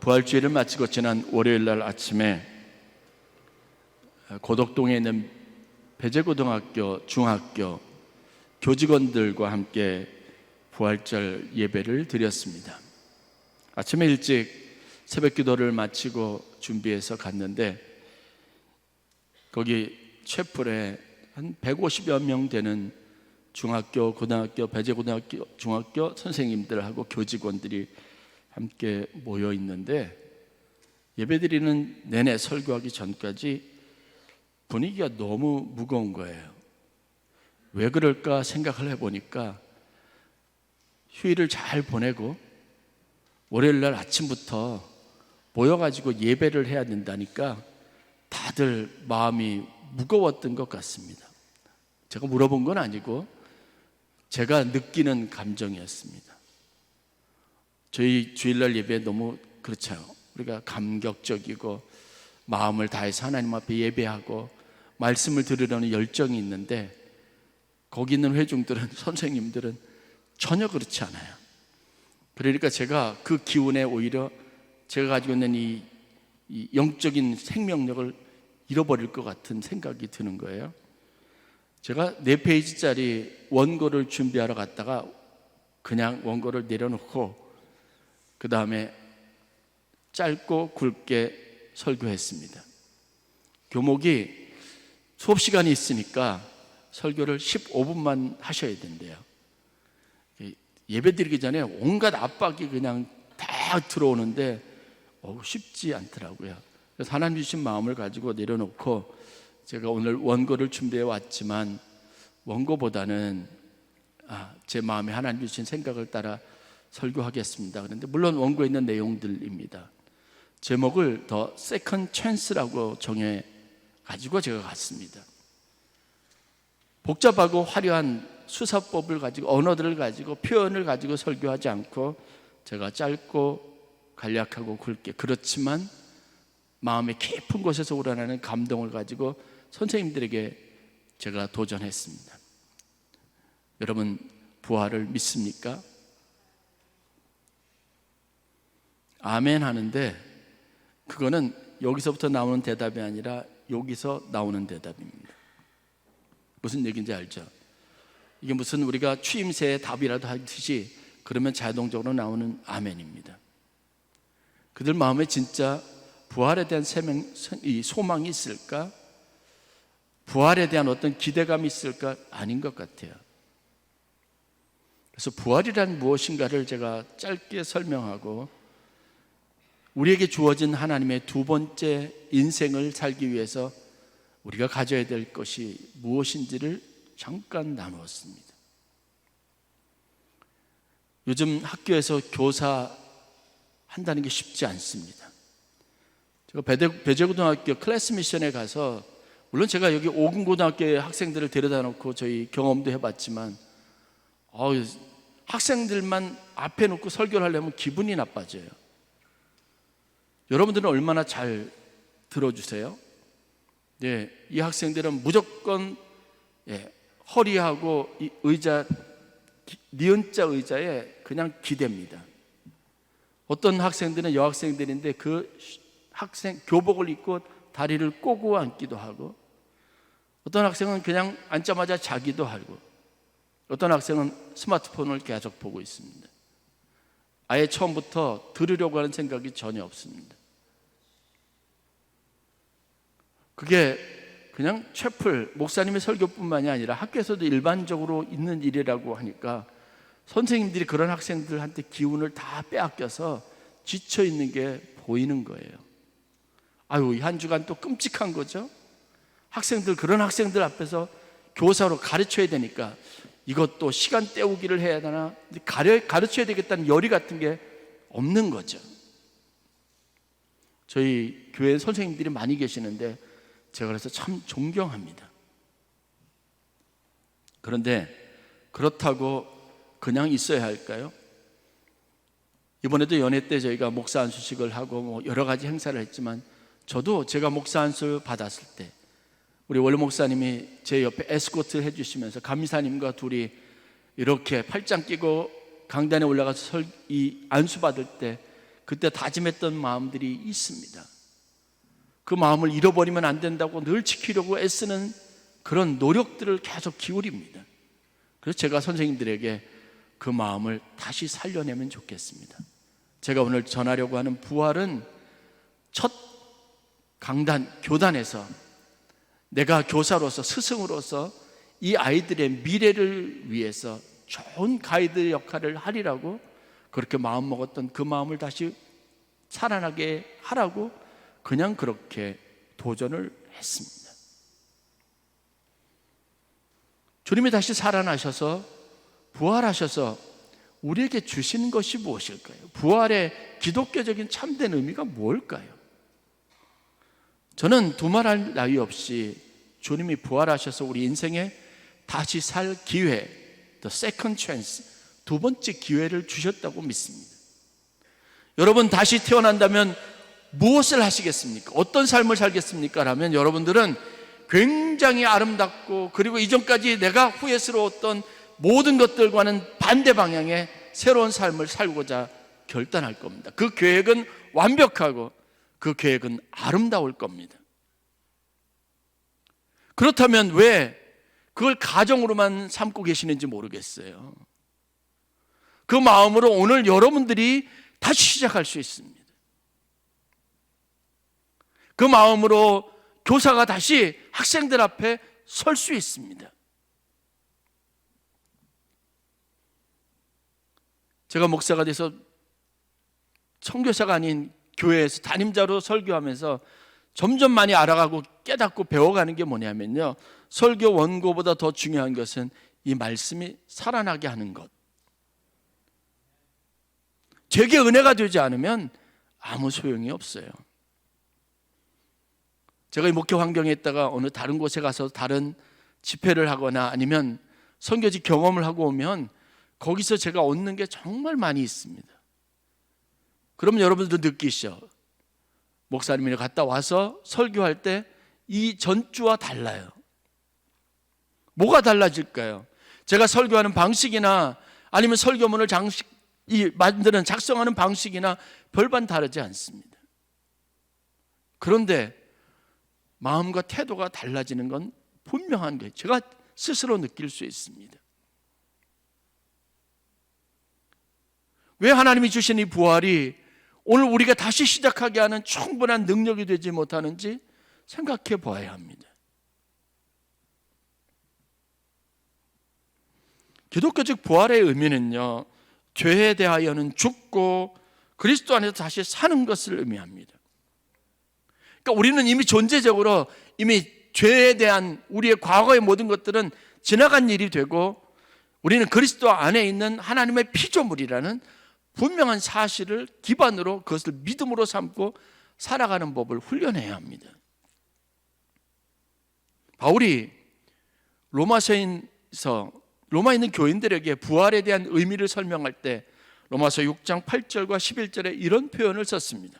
부활주일을 마치고 지난 월요일 날 아침에 고덕동에 있는 배재고등학교 중학교 교직원들과 함께 부활절 예배를 드렸습니다. 아침에 일찍 새벽 기도를 마치고 준비해서 갔는데 거기 채플에 한 150여 명 되는 중학교, 고등학교, 배재고등학교, 중학교 선생님들하고 교직원들이 함께 모여 있는데 예배드리는 내내 설교하기 전까지 분위기가 너무 무거운 거예요. 왜 그럴까 생각을 해보니까 휴일을 잘 보내고 월요일날 아침부터 모여가지고 예배를 해야 된다니까 다들 마음이 무거웠던 것 같습니다. 제가 물어본 건 아니고 제가 느끼는 감정이었습니다. 저희 주일날 예배 너무 그렇죠. 우리가 감격적이고 마음을 다해서 하나님 앞에 예배하고 말씀을 들으려는 열정이 있는데 거기 있는 회중들은, 선생님들은 전혀 그렇지 않아요. 그러니까 제가 그 기운에 오히려 제가 가지고 있는 이 영적인 생명력을 잃어버릴 것 같은 생각이 드는 거예요. 제가 4페이지짜리 원고를 준비하러 갔다가 그냥 원고를 내려놓고 그 다음에 짧고 굵게 설교했습니다. 교목이 수업 시간이 있으니까 설교를 15분만 하셔야 된대요. 예배 드리기 전에 온갖 압박이 그냥 다 들어오는데 쉽지 않더라고요. 그래서 하나님 주신 마음을 가지고 내려놓고 제가 오늘 원고를 준비해 왔지만 원고보다는 제 마음에 하나님 주신 생각을 따라 설교하겠습니다. 그런데 물론 원고에 있는 내용들입니다. 제목을 더 세컨 찬스라고 정해 가지고 제가 갔습니다. 복잡하고 화려한 수사법을 가지고 언어들을 가지고 표현을 가지고 설교하지 않고 제가 짧고 간략하고 굵게 그렇지만 마음의 깊은 곳에서 우러나는 감동을 가지고 선생님들에게 제가 도전했습니다. 여러분 부활을 믿습니까? 아멘 하는데 그거는 여기서부터 나오는 대답이 아니라 여기서 나오는 대답입니다. 무슨 얘기인지 알죠? 이게 무슨 우리가 추임새의 답이라도 하듯이 그러면 자동적으로 나오는 아멘입니다. 그들 마음에 진짜 부활에 대한 소망이 있을까? 부활에 대한 어떤 기대감이 있을까? 아닌 것 같아요. 그래서 부활이란 무엇인가를 제가 짧게 설명하고 우리에게 주어진 하나님의 두 번째 인생을 살기 위해서 우리가 가져야 될 것이 무엇인지를 잠깐 나누었습니다. 요즘 학교에서 교사 한다는 게 쉽지 않습니다. 제가 배재고등학교 클래스 미션에 가서 물론 제가 여기 오금고등학교의 학생들을 데려다 놓고 저희 경험도 해봤지만 학생들만 앞에 놓고 설교를 하려면 기분이 나빠져요. 여러분들은 얼마나 잘 들어주세요? 네, 이 학생들은 무조건 허리하고 이 의자, 니은자 의자에 그냥 기댑니다. 어떤 학생들은 여학생들인데 그 학생 교복을 입고 다리를 꼬고 앉기도 하고 어떤 학생은 그냥 앉자마자 자기도 하고 어떤 학생은 스마트폰을 계속 보고 있습니다. 아예 처음부터 들으려고 하는 생각이 전혀 없습니다. 그게 그냥 채플 목사님의 설교뿐만이 아니라 학교에서도 일반적으로 있는 일이라고 하니까 선생님들이 그런 학생들한테 기운을 다 빼앗겨서 지쳐 있는 게 보이는 거예요. 이 한 주간 또 끔찍한 거죠. 학생들, 그런 학생들 앞에서 교사로 가르쳐야 되니까 이것도 시간 때우기를 해야 되나 가르쳐야 되겠다는 열의 같은 게 없는 거죠. 저희 교회 선생님들이 많이 계시는데 제가 그래서 참 존경합니다. 그런데 그렇다고 그냥 있어야 할까요? 이번에도 연회 때 저희가 목사 안수식을 하고 여러 가지 행사를 했지만 저도 제가 목사 안수 받았을 때 우리 원로 목사님이 제 옆에 에스코트 해주시면서 감리사님과 둘이 이렇게 팔짱 끼고 강단에 올라가서 이 안수 받을 때 그때 다짐했던 마음들이 있습니다. 그 마음을 잃어버리면 안 된다고 늘 지키려고 애쓰는 그런 노력들을 계속 기울입니다. 그래서 제가 선생님들에게 그 마음을 다시 살려내면 좋겠습니다. 제가 오늘 전하려고 하는 부활은 첫 강단, 교단에서 내가 교사로서, 스승으로서 이 아이들의 미래를 위해서 좋은 가이드 역할을 하리라고 그렇게 마음먹었던 그 마음을 다시 살아나게 하라고 그냥 그렇게 도전을 했습니다. 주님이 다시 살아나셔서 부활하셔서 우리에게 주시는 것이 무엇일까요? 부활의 기독교적인 참된 의미가 뭘까요? 저는 두말할 나위 없이 주님이 부활하셔서 우리 인생에 다시 살 기회, the second chance, 두 번째 기회를 주셨다고 믿습니다. 여러분 다시 태어난다면 무엇을 하시겠습니까? 어떤 삶을 살겠습니까? 라면 여러분들은 굉장히 아름답고 그리고 이전까지 내가 후회스러웠던 모든 것들과는 반대 방향의 새로운 삶을 살고자 결단할 겁니다. 그 계획은 완벽하고 그 계획은 아름다울 겁니다. 그렇다면 왜 그걸 가정으로만 삼고 계시는지 모르겠어요. 그 마음으로 오늘 여러분들이 다시 시작할 수 있습니다. 그 마음으로 교사가 다시 학생들 앞에 설 수 있습니다. 제가 목사가 돼서 선교사가 아닌 교회에서 담임자로 설교하면서 점점 많이 알아가고 깨닫고 배워가는 게 뭐냐면요, 설교 원고보다 더 중요한 것은 이 말씀이 살아나게 하는 것. 제게 은혜가 되지 않으면 아무 소용이 없어요. 제가 이 목회 환경에 있다가 어느 다른 곳에 가서 다른 집회를 하거나 아니면 선교지 경험을 하고 오면 거기서 제가 얻는 게 정말 많이 있습니다. 그러면 여러분들도 느끼시죠? 목사님이 갔다 와서 설교할 때 이 전주와 달라요. 뭐가 달라질까요? 제가 설교하는 방식이나 아니면 설교문을 만드는 작성하는 방식이나 별반 다르지 않습니다. 그런데 마음과 태도가 달라지는 건 분명한 거예요. 제가 스스로 느낄 수 있습니다. 왜 하나님이 주신 이 부활이 오늘 우리가 다시 시작하게 하는 충분한 능력이 되지 못하는지 생각해 보아야 합니다. 기독교적 부활의 의미는요, 죄에 대하여는 죽고 그리스도 안에서 다시 사는 것을 의미합니다. 그러니까 우리는 이미 존재적으로 이미 죄에 대한 우리의 과거의 모든 것들은 지나간 일이 되고 우리는 그리스도 안에 있는 하나님의 피조물이라는 분명한 사실을 기반으로 그것을 믿음으로 삼고 살아가는 법을 훈련해야 합니다. 바울이 로마에 있는 교인들에게 부활에 대한 의미를 설명할 때 로마서 6장 8절과 11절에 이런 표현을 썼습니다.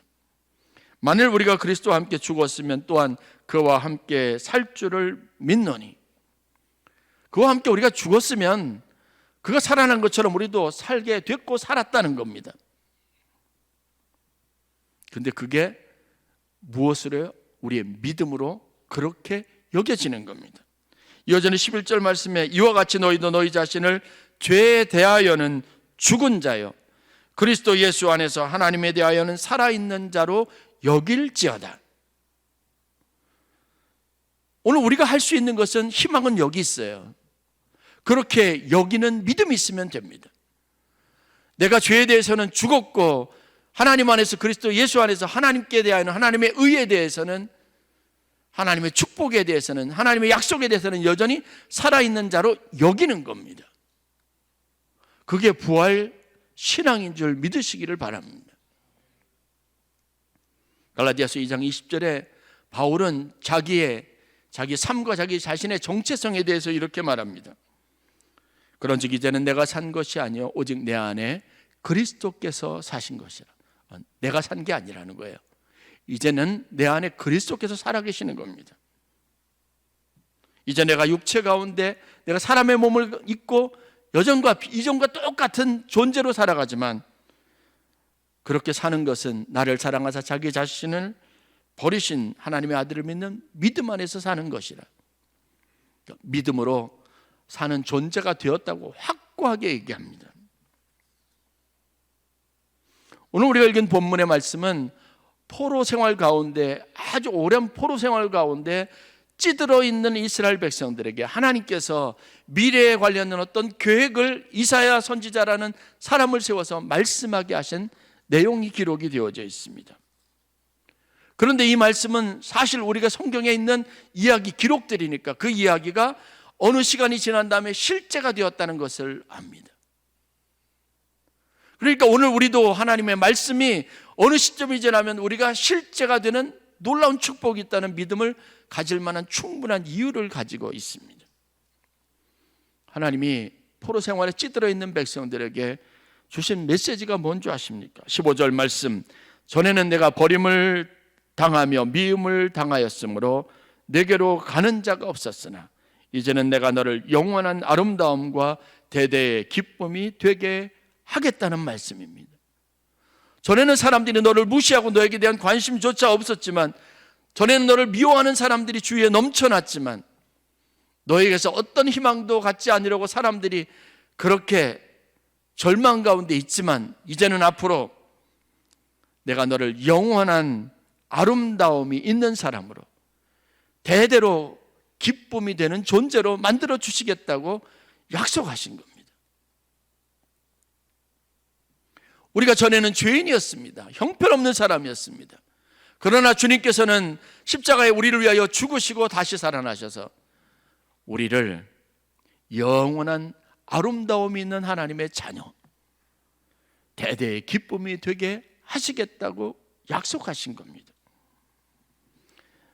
만일 우리가 그리스도와 함께 죽었으면 또한 그와 함께 살 줄을 믿노니, 그와 함께 우리가 죽었으면 그가 살아난 것처럼 우리도 살게 됐고 살았다는 겁니다. 그런데 그게 무엇으로 해요? 우리의 믿음으로 그렇게 여겨지는 겁니다. 여전히 11절 말씀에 이와 같이 너희도 너희 자신을 죄에 대하여는 죽은 자요 그리스도 예수 안에서 하나님에 대하여는 살아있는 자로 여길지어다. 오늘 우리가 할 수 있는 것은, 희망은 여기 있어요. 그렇게 여기는 믿음이 있으면 됩니다. 내가 죄에 대해서는 죽었고 하나님 안에서, 그리스도 예수 안에서 하나님께 대하여는, 하나님의 의에 대해서는, 하나님의 축복에 대해서는, 하나님의 약속에 대해서는 여전히 살아있는 자로 여기는 겁니다. 그게 부활 신앙인 줄 믿으시기를 바랍니다. 갈라디아서 2장 20절에 바울은 자기 삶과 자기 자신의 정체성에 대해서 이렇게 말합니다. 그런즉 이제는 내가 산 것이 아니요 오직 내 안에 그리스도께서 사신 것이라. 내가 산 게 아니라는 거예요. 이제는 내 안에 그리스도께서 살아계시는 겁니다. 이제 내가 육체 가운데 내가 사람의 몸을 입고 이전과 똑같은 존재로 살아가지만 그렇게 사는 것은 나를 사랑하사 자기 자신을 버리신 하나님의 아들을 믿는 믿음 안에서 사는 것이라. 믿음으로 사는 존재가 되었다고 확고하게 얘기합니다. 오늘 우리가 읽은 본문의 말씀은 포로 생활 가운데, 아주 오랜 포로 생활 가운데 찌들어 있는 이스라엘 백성들에게 하나님께서 미래에 관련된 어떤 계획을 이사야 선지자라는 사람을 세워서 말씀하게 하신 내용이 기록이 되어져 있습니다. 그런데 이 말씀은 사실 우리가 성경에 있는 이야기 기록들이니까 그 이야기가 어느 시간이 지난 다음에 실제가 되었다는 것을 압니다. 그러니까 오늘 우리도 하나님의 말씀이 어느 시점이 지나면 우리가 실제가 되는 놀라운 축복이 있다는 믿음을 가질 만한 충분한 이유를 가지고 있습니다. 하나님이 포로 생활에 찌들어 있는 백성들에게 주신 메시지가 뭔지 아십니까? 15절 말씀, 전에는 내가 버림을 당하며 미움을 당하였으므로 내게로 가는 자가 없었으나 이제는 내가 너를 영원한 아름다움과 대대의 기쁨이 되게 하겠다는 말씀입니다. 전에는 사람들이 너를 무시하고 너에게 대한 관심조차 없었지만, 전에는 너를 미워하는 사람들이 주위에 넘쳐났지만, 너에게서 어떤 희망도 갖지 않으려고 사람들이 그렇게 절망 가운데 있지만, 이제는 앞으로 내가 너를 영원한 아름다움이 있는 사람으로, 대대로 기쁨이 되는 존재로 만들어 주시겠다고 약속하신 겁니다. 우리가 전에는 죄인이었습니다. 형편없는 사람이었습니다. 그러나 주님께서는 십자가에 우리를 위하여 죽으시고 다시 살아나셔서 우리를 영원한 아름다움이 있는 하나님의 자녀, 대대의 기쁨이 되게 하시겠다고 약속하신 겁니다.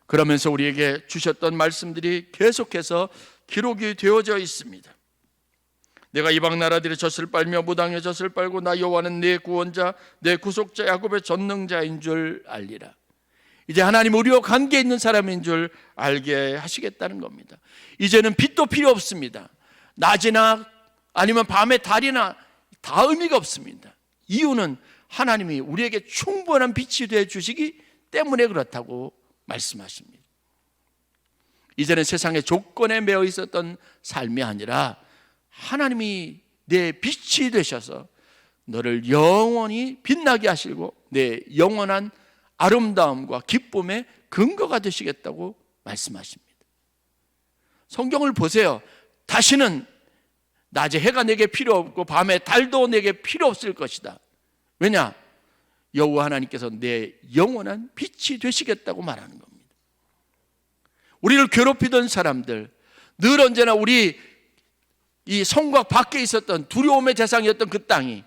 그러면서 우리에게 주셨던 말씀들이 계속해서 기록이 되어져 있습니다. 내가 이방 나라들의 젖을 빨며 무당의 젖을 빨고 나 여호와는 내 구원자 내 구속자 야곱의 전능자인 줄 알리라. 이제 하나님 우리와 관계 있는 사람인 줄 알게 하시겠다는 겁니다. 이제는 빛도 필요 없습니다. 낮이나 아니면 밤의 달이나 다 의미가 없습니다. 이유는 하나님이 우리에게 충분한 빛이 되어 주시기 때문에 그렇다고 말씀하십니다. 이제는 세상의 조건에 매여 있었던 삶이 아니라 하나님이 내 빛이 되셔서 너를 영원히 빛나게 하시고 내 영원한 아름다움과 기쁨의 근거가 되시겠다고 말씀하십니다. 성경을 보세요. 다시는 낮에 해가 내게 필요 없고 밤에 달도 내게 필요 없을 것이다. 왜냐? 여호와 하나님께서 내 영원한 빛이 되시겠다고 말하는 겁니다. 우리를 괴롭히던 사람들, 늘 언제나 우리 이 성곽 밖에 있었던 두려움의 대상이었던 그 땅이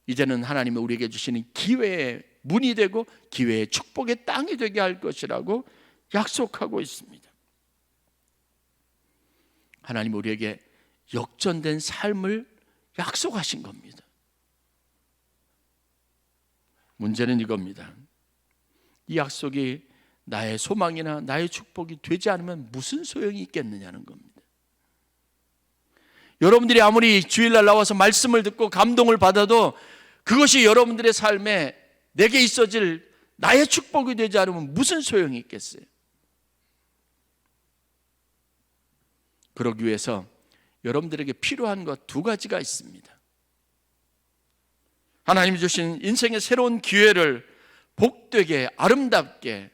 이제는 하나님이 우리에게 주시는 기회의 문이 되고 기회의 축복의 땅이 되게 할 것이라고 약속하고 있습니다. 하나님 우리에게 역전된 삶을 약속하신 겁니다. 문제는 이겁니다. 이 약속이 나의 소망이나 나의 축복이 되지 않으면 무슨 소용이 있겠느냐는 겁니다. 여러분들이 아무리 주일날 나와서 말씀을 듣고 감동을 받아도 그것이 여러분들의 삶에 내게 있어질 나의 축복이 되지 않으면 무슨 소용이 있겠어요? 그러기 위해서 여러분들에게 필요한 것 두 가지가 있습니다. 하나님이 주신 인생의 새로운 기회를 복되게 아름답게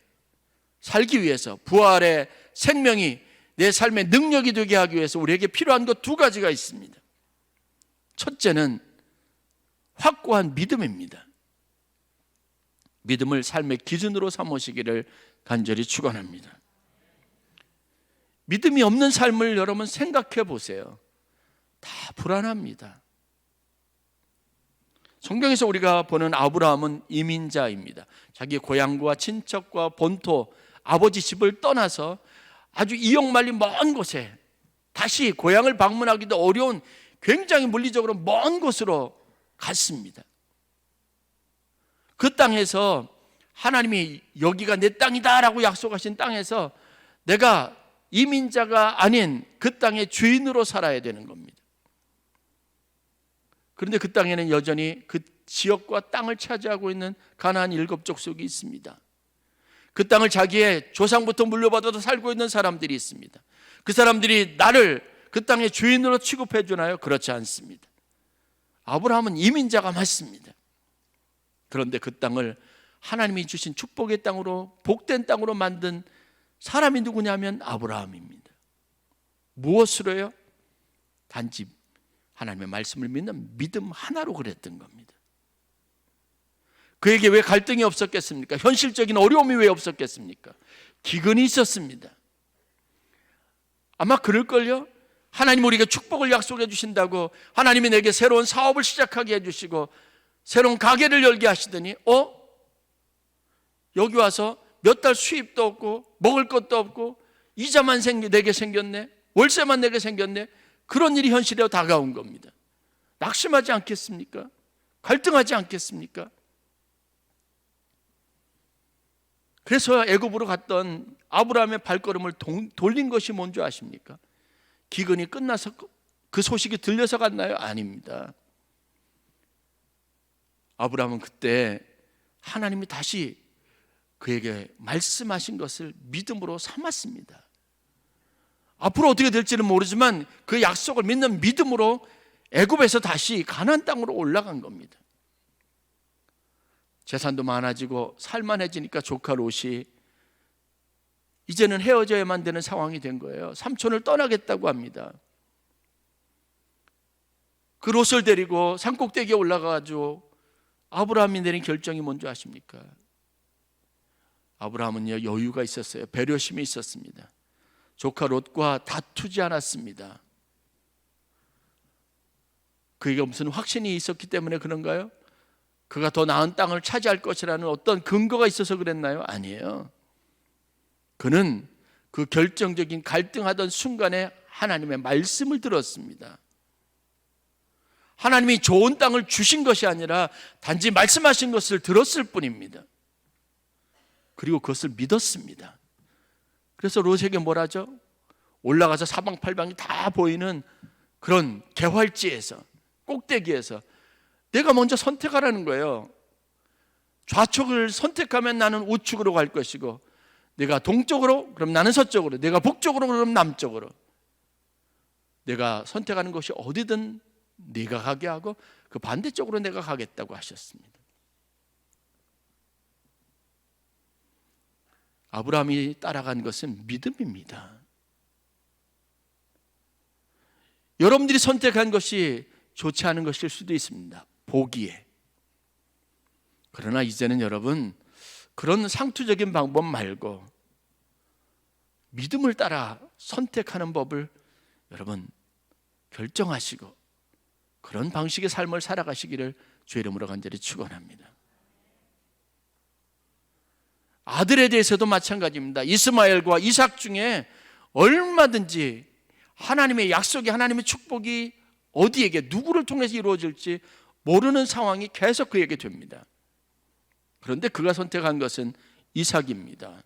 살기 위해서 부활의 생명이 내 삶의 능력이 되게 하기 위해서 우리에게 필요한 것 두 가지가 있습니다. 첫째는 확고한 믿음입니다. 믿음을 삶의 기준으로 삼으시기를 간절히 축원합니다. 믿음이 없는 삶을 여러분 생각해 보세요. 다 불안합니다. 성경에서 우리가 보는 아브라함은 이민자입니다. 자기 고향과 친척과 본토, 아버지 집을 떠나서 아주 이역만리 먼 곳에 다시 고향을 방문하기도 어려운 굉장히 물리적으로 먼 곳으로 갔습니다. 그 땅에서 하나님이 여기가 내 땅이다라고 약속하신 땅에서 내가 이민자가 아닌 그 땅의 주인으로 살아야 되는 겁니다. 그런데 그 땅에는 여전히 그 지역과 땅을 차지하고 있는 가나안 7족속이 있습니다. 그 땅을 자기의 조상부터 물려받아서 살고 있는 사람들이 있습니다. 그 사람들이 나를 그 땅의 주인으로 취급해 주나요? 그렇지 않습니다. 아브라함은 이민자가 맞습니다. 그런데 그 땅을 하나님이 주신 축복의 땅으로, 복된 땅으로 만든 사람이 누구냐면 아브라함입니다. 무엇으로요? 단지 하나님의 말씀을 믿는 믿음 하나로 그랬던 겁니다. 그에게 왜 갈등이 없었겠습니까? 현실적인 어려움이 왜 없었겠습니까? 기근이 있었습니다. 아마 그럴걸요? 하나님 우리에게 축복을 약속해 주신다고 하나님이 내게 새로운 사업을 시작하게 해주시고 새로운 가게를 열게 하시더니 여기 와서 몇 달 수입도 없고 먹을 것도 없고 이자만 내게 생겼네, 월세만 내게 생겼네. 그런 일이 현실에 다가온 겁니다. 낙심하지 않겠습니까? 갈등하지 않겠습니까? 그래서 애굽으로 갔던 아브라함의 발걸음을 돌린 것이 뭔지 아십니까? 기근이 끝나서 그 소식이 들려서 갔나요? 아닙니다. 아브라함은 그때 하나님이 다시 그에게 말씀하신 것을 믿음으로 삼았습니다. 앞으로 어떻게 될지는 모르지만 그 약속을 믿는 믿음으로 애굽에서 다시 가나안 땅으로 올라간 겁니다. 재산도 많아지고 살만해지니까 조카 롯이 이제는 헤어져야만 되는 상황이 된 거예요. 삼촌을 떠나겠다고 합니다. 그 롯을 데리고 산꼭대기에 올라가가지고 아브라함이 내린 결정이 뭔지 아십니까? 아브라함은요, 여유가 있었어요. 배려심이 있었습니다. 조카 롯과 다투지 않았습니다. 그에게 무슨 확신이 있었기 때문에 그런가요? 그가 더 나은 땅을 차지할 것이라는 어떤 근거가 있어서 그랬나요? 아니에요. 그는 그 결정적인 갈등하던 순간에 하나님의 말씀을 들었습니다. 하나님이 좋은 땅을 주신 것이 아니라 단지 말씀하신 것을 들었을 뿐입니다. 그리고 그것을 믿었습니다. 그래서 롯에게 뭐라죠? 올라가서 사방팔방이 다 보이는 그런 개활지에서, 꼭대기에서 내가 먼저 선택하라는 거예요. 좌측을 선택하면 나는 우측으로 갈 것이고, 내가 동쪽으로 그럼 나는 서쪽으로, 내가 북쪽으로 그럼 남쪽으로. 내가 선택하는 것이 어디든 네가 가게 하고 그 반대쪽으로 내가 가겠다고 하셨습니다. 아브라함이 따라간 것은 믿음입니다. 여러분들이 선택한 것이 좋지 않은 것일 수도 있습니다. 보기에. 그러나 이제는 여러분, 그런 상투적인 방법 말고 믿음을 따라 선택하는 법을 여러분 결정하시고 그런 방식의 삶을 살아가시기를 주의 이름으로 간절히 축원합니다. 아들에 대해서도 마찬가지입니다. 이스마엘과 이삭 중에 얼마든지 하나님의 약속이, 하나님의 축복이 어디에게 누구를 통해서 이루어질지 모르는 상황이 계속 그에게 됩니다. 그런데 그가 선택한 것은 이삭입니다.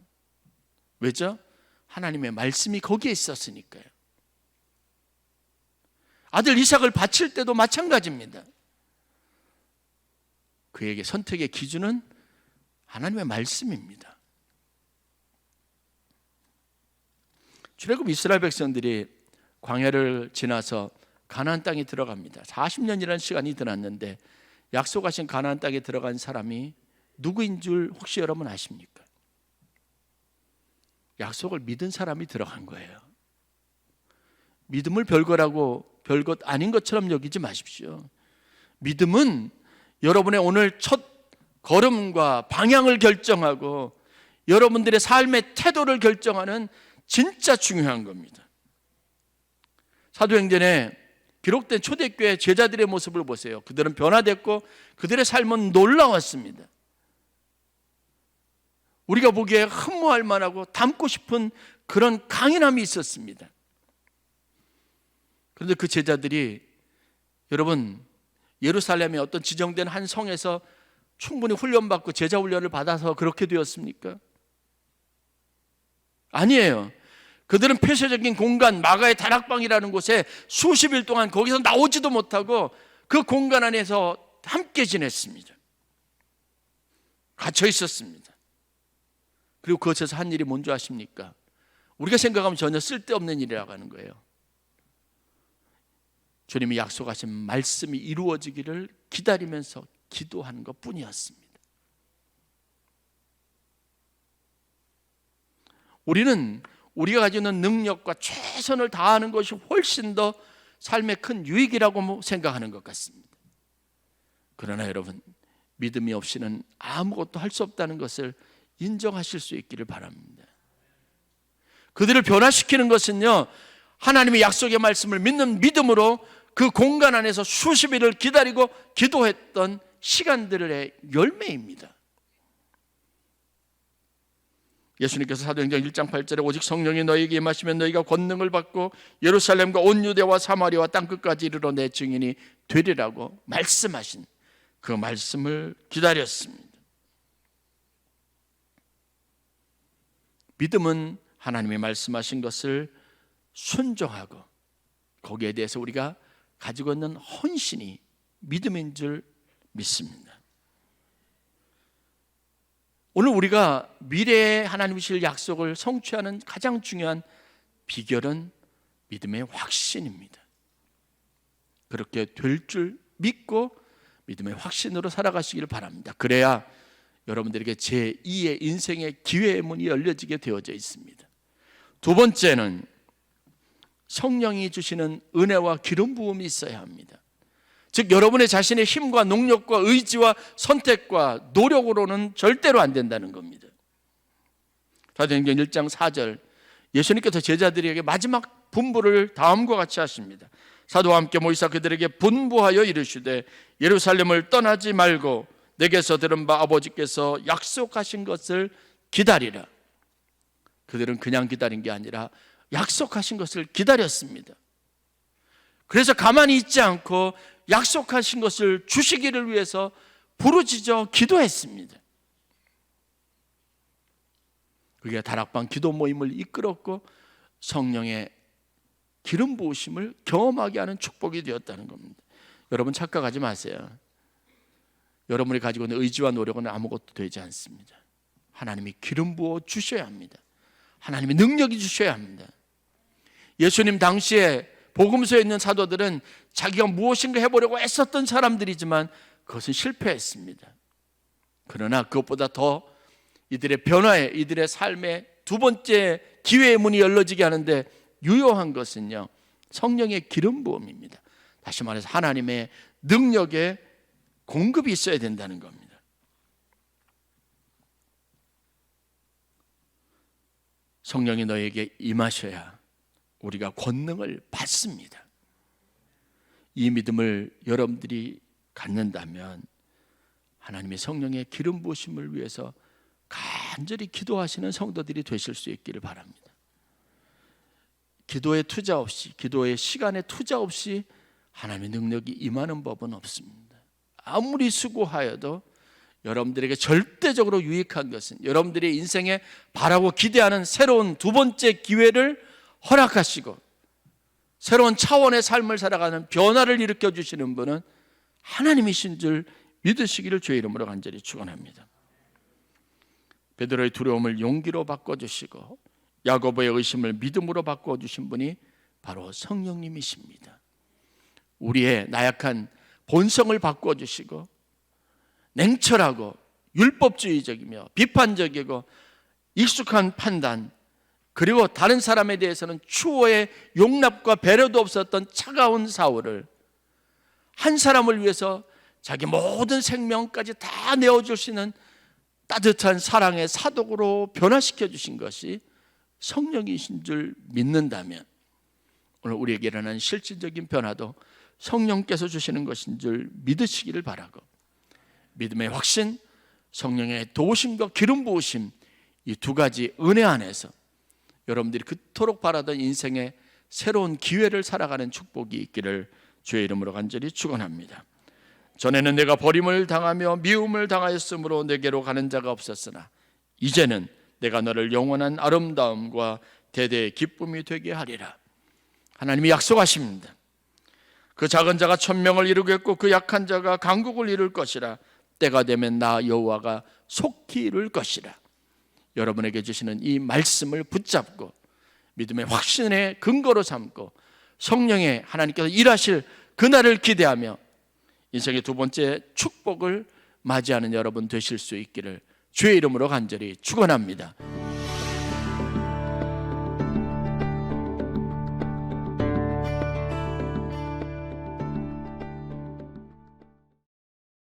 왜죠? 하나님의 말씀이 거기에 있었으니까요. 아들 이삭을 바칠 때도 마찬가지입니다. 그에게 선택의 기준은 하나님의 말씀입니다. 출애굽 이스라엘 백성들이 광야를 지나서 가나안 땅에 들어갑니다. 40년이라는 시간이 지났는데 약속하신 가나안 땅에 들어간 사람이 누구인 줄 혹시 여러분 아십니까? 약속을 믿은 사람이 들어간 거예요. 믿음을 별것 아닌 것처럼 여기지 마십시오. 믿음은 여러분의 오늘 첫 걸음과 방향을 결정하고 여러분들의 삶의 태도를 결정하는 진짜 중요한 겁니다. 사도행전에 기록된 초대교회 제자들의 모습을 보세요. 그들은 변화됐고 그들의 삶은 놀라웠습니다. 우리가 보기에 흠모할 만하고 닮고 싶은 그런 강인함이 있었습니다. 그런데 그 제자들이 여러분 예루살렘의 어떤 지정된 한 성에서 충분히 훈련받고 제자 훈련을 받아서 그렇게 되었습니까? 아니에요. 그들은 폐쇄적인 공간, 마가의 다락방이라는 곳에 수십 일 동안 거기서 나오지도 못하고 그 공간 안에서 함께 지냈습니다. 갇혀 있었습니다. 그리고 그것에서 한 일이 뭔지 아십니까? 우리가 생각하면 전혀 쓸데없는 일이라고 하는 거예요. 주님이 약속하신 말씀이 이루어지기를 기다리면서 기도하는 것뿐이었습니다. 우리는 우리가 가지고 있는 능력과 최선을 다하는 것이 훨씬 더 삶의 큰 유익이라고 생각하는 것 같습니다. 그러나 여러분, 믿음이 없이는 아무것도 할 수 없다는 것을 인정하실 수 있기를 바랍니다. 그들을 변화시키는 것은요, 하나님의 약속의 말씀을 믿는 믿음으로 그 공간 안에서 수십 일을 기다리고 기도했던 시간들의 열매입니다. 예수님께서 사도행전 1장 8절에 오직 성령이 너희에게 임하시면 너희가 권능을 받고 예루살렘과 온 유대와 사마리아와 땅끝까지 이르러 내 증인이 되리라고 말씀하신 그 말씀을 기다렸습니다. 믿음은 하나님이 말씀하신 것을 순종하고 거기에 대해서 우리가 가지고 있는 헌신이 믿음인 줄 믿습니다. 오늘 우리가 미래에 하나님이 주실 약속을 성취하는 가장 중요한 비결은 믿음의 확신입니다. 그렇게 될 줄 믿고 믿음의 확신으로 살아가시기를 바랍니다. 그래야 여러분들에게 제2의 인생의 기회의 문이 열려지게 되어져 있습니다. 두 번째는 성령이 주시는 은혜와 기름 부음이 있어야 합니다. 즉 여러분의 자신의 힘과 능력과 의지와 선택과 노력으로는 절대로 안 된다는 겁니다. 사도행전 1장 4절, 예수님께서 제자들에게 마지막 분부를 다음과 같이 하십니다. 사도와 함께 모이사 그들에게 분부하여 이르시되 예루살렘을 떠나지 말고 내게서 들은 바 아버지께서 약속하신 것을 기다리라. 그들은 그냥 기다린 게 아니라 약속하신 것을 기다렸습니다. 그래서 가만히 있지 않고 약속하신 것을 주시기를 위해서 부르짖어 기도했습니다. 그게 다락방 기도 모임을 이끌었고 성령의 기름 부으심을 경험하게 하는 축복이 되었다는 겁니다. 여러분 착각하지 마세요. 여러분이 가지고 있는 의지와 노력은 아무것도 되지 않습니다. 하나님이 기름 부어 주셔야 합니다. 하나님이 능력이 주셔야 합니다. 예수님 당시에 복음서에 있는 사도들은 자기가 무엇인가 해보려고 애썼던 사람들이지만 그것은 실패했습니다. 그러나 그것보다 더 이들의 변화에, 이들의 삶의 두 번째 기회의 문이 열려지게 하는데 유효한 것은요, 성령의 기름 부음입니다. 다시 말해서 하나님의 능력의 공급이 있어야 된다는 겁니다. 성령이 너에게 임하셔야 우리가 권능을 받습니다. 이 믿음을 여러분들이 갖는다면 하나님의 성령의 기름 부으심을 위해서 간절히 기도하시는 성도들이 되실 수 있기를 바랍니다. 기도에 투자 없이, 기도의 시간에 투자 없이 하나님의 능력이 임하는 법은 없습니다. 아무리 수고하여도 여러분들에게 절대적으로 유익한 것은 여러분들의 인생에 바라고 기대하는 새로운 두 번째 기회를 허락하시고 새로운 차원의 삶을 살아가는 변화를 일으켜 주시는 분은 하나님이신 줄 믿으시기를 주의 이름으로 간절히 축원합니다. 베드로의 두려움을 용기로 바꿔주시고 야고보의 의심을 믿음으로 바꿔주신 분이 바로 성령님이십니다. 우리의 나약한 본성을 바꿔주시고 냉철하고 율법주의적이며 비판적이고 익숙한 판단, 그리고 다른 사람에 대해서는 추호의 용납과 배려도 없었던 차가운 사울을 한 사람을 위해서 자기 모든 생명까지 다 내어줄 수 있는 따뜻한 사랑의 사독으로 변화시켜 주신 것이 성령이신 줄 믿는다면 오늘 우리에게 일어난 실질적인 변화도 성령께서 주시는 것인 줄 믿으시기를 바라고, 믿음의 확신, 성령의 도우심과 기름 부으심, 이 두 가지 은혜 안에서 여러분들이 그토록 바라던 인생의 새로운 기회를 살아가는 축복이 있기를 주의 이름으로 간절히 축원합니다. 전에는 내가 버림을 당하며 미움을 당하였으므로 내게로 가는 자가 없었으나 이제는 내가 너를 영원한 아름다움과 대대의 기쁨이 되게 하리라. 하나님이 약속하십니다. 그 작은 자가 천명을 이루겠고 그 약한 자가 강국을 이룰 것이라. 때가 되면 나 여호와가 속히 이룰 것이라. 여러분에게 주시는 이 말씀을 붙잡고 믿음의 확신의 근거로 삼고 성령의 하나님께서 일하실 그날을 기대하며 인생의 두 번째 축복을 맞이하는 여러분 되실 수 있기를 주의 이름으로 간절히 축원합니다.